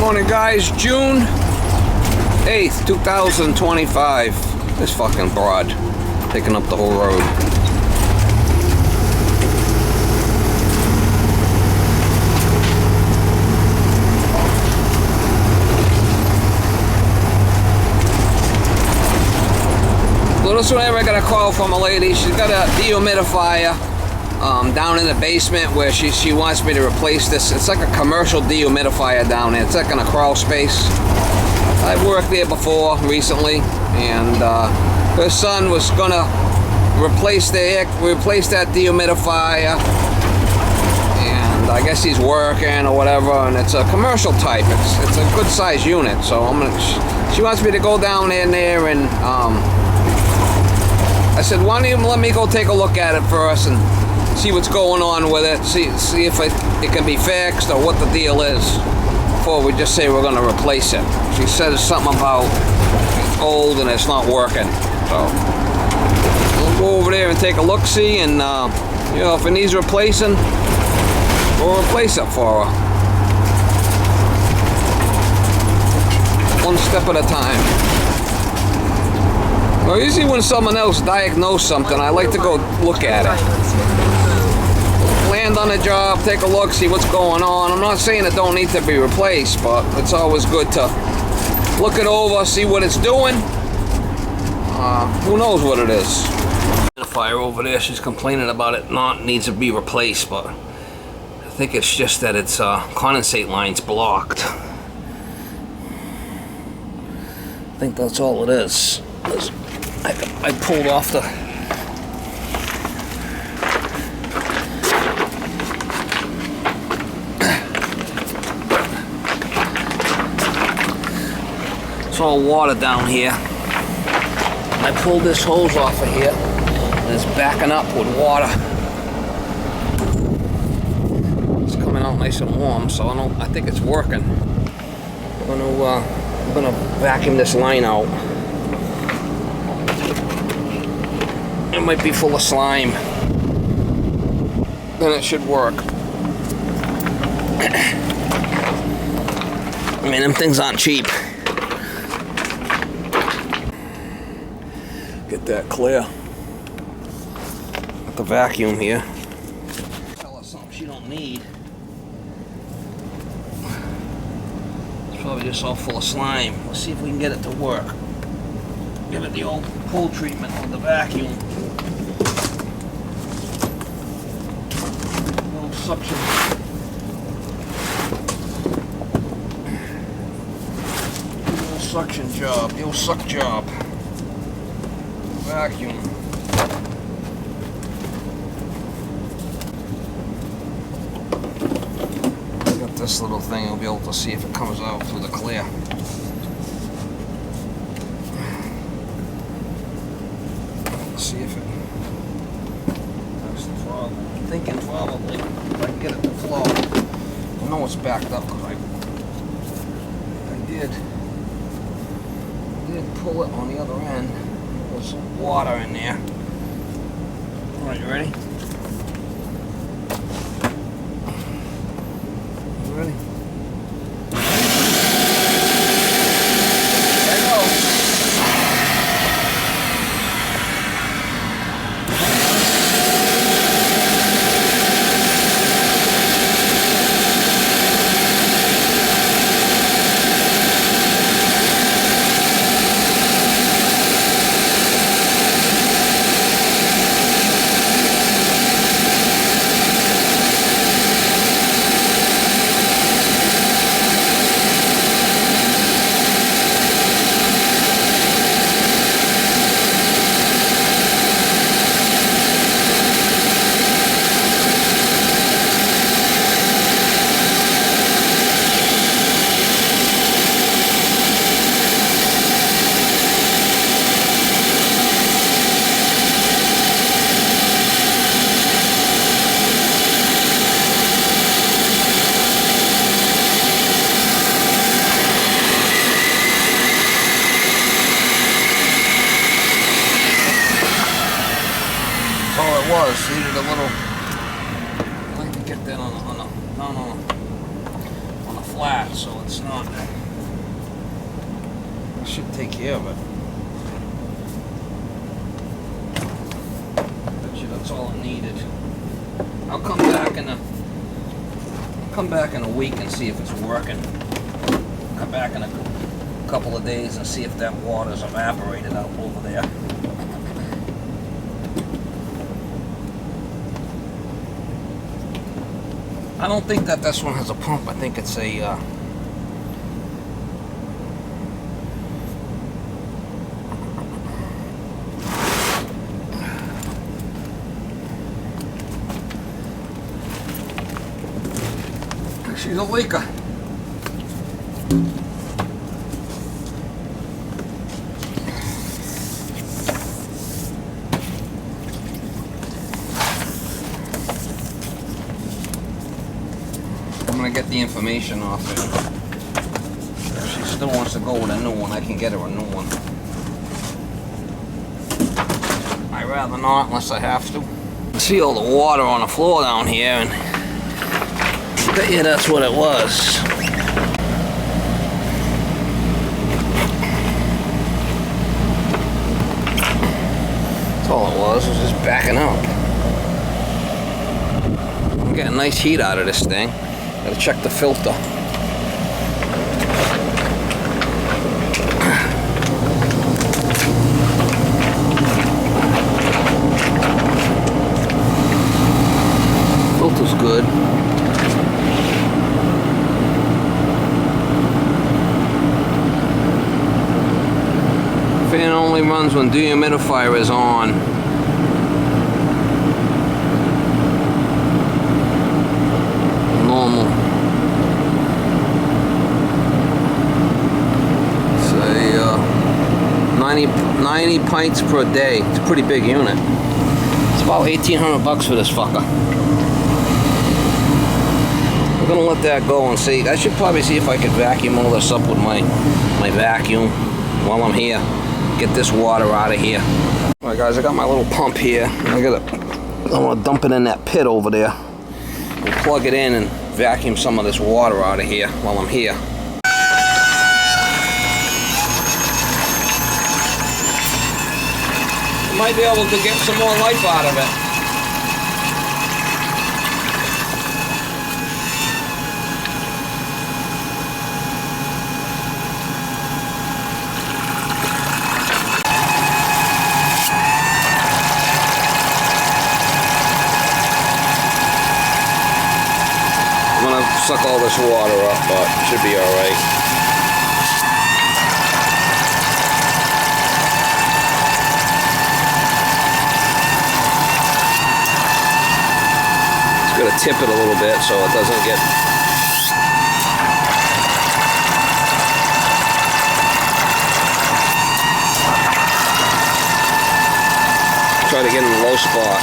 Morning guys, June 8th, 2025. This fucking broad picking up the whole road. So this one I got a call from a lady. She's got a dehumidifier down in the basement where she wants me to replace this. It's like a commercial dehumidifier down there. It's like in a crawl space. I've worked there before recently, and her son was gonna replace that dehumidifier, and I guess he's working or whatever. And it's a commercial type. It's a good size unit. So she wants me to go down in there and I said, why don't you let me go take a look at it first and see what's going on with it, see if it can be fixed or what the deal is before we just say we're going to replace it. She said something about it's old and it's not working. So we'll go over there and take a look, see, and you know, if it needs replacing, we'll replace it for her. One step at a time. Well, usually when someone else diagnoses something, I like to go look at it. Land on the job, take a look, see what's going on. I'm not saying it don't need to be replaced, but it's always good to look it over, see what it's doing. Who knows what it is. The fire over there, she's complaining about it needs to be replaced, but I think it's just that its condensate line's blocked. I think that's all it is. I pulled off the it's all water down here. I pulled this hose off of here and it's backing up with water. It's coming out nice and warm, so I think it's working. I'm gonna vacuum this line out. It might be full of slime. Then it should work. I mean, them things aren't cheap. Get that clear. Got the vacuum here. Tell her something she don't need. It's probably just all full of slime. Let's see if we can get it to work. Give it the old pull treatment with the vacuum. The old suction. The old suction job. The old suck job. Vacuum. Got this little thing. I'll be able to see if it comes out through the clear. See if it that's the problem. I'm thinking probably if I can get it to flow. I know it's backed up because I did pull it on the other end. There's some water in there. Alright, you ready? You ready? Was needed a little. I like to get that on a flat, so it's not. I should take care of it. Bet you that's all it needed. I'll come back in a week and see if it's working. Come back in a couple of days and see if that water's evaporated out over there. I don't think that this one has a pump. I think it's a she's a leaker. I'm gonna get the information off it. If she still wants to go with a new one, I can get her a new one. I'd rather not unless I have to. See all the water on the floor down here, and I bet you that's what it was. That's all it was just backing up. I'm getting nice heat out of this thing. Gotta check the filter. Filter's good. Fan only runs when dehumidifier is on. Normal. Say 90 pints per day. It's a pretty big unit. It's about $1,800 for this fucker. We're gonna let that go and see. I should probably see if I could vacuum all this up with my vacuum while I'm here. Get this water out of here. Alright guys, I got my little pump here. I want to dump it in that pit over there. And plug it in and vacuum some of this water out of here while I'm here. I might be able to get some more life out of it. Suck all this water up, but it should be alright. Just gotta tip it a little bit so it doesn't get... Try to get in the low spot.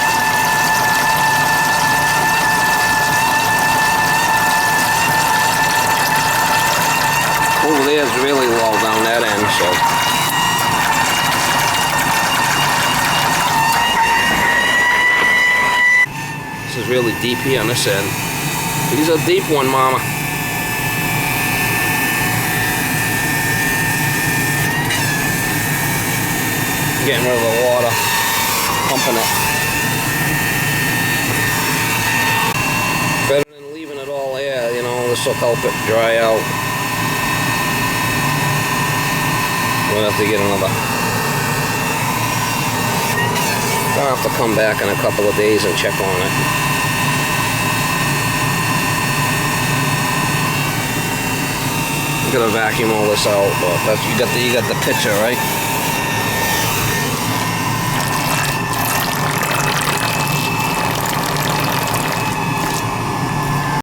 Over there is really low down that end, so. This is really deep here on this end. He's a deep one, mama. Getting rid of the water, pumping it. Better than leaving it all there, you know, this will help it dry out. We'll have to get another. I'll have to come back in a couple of days and check on it. I'm gonna vacuum all this out, but that's, you got the picture, right?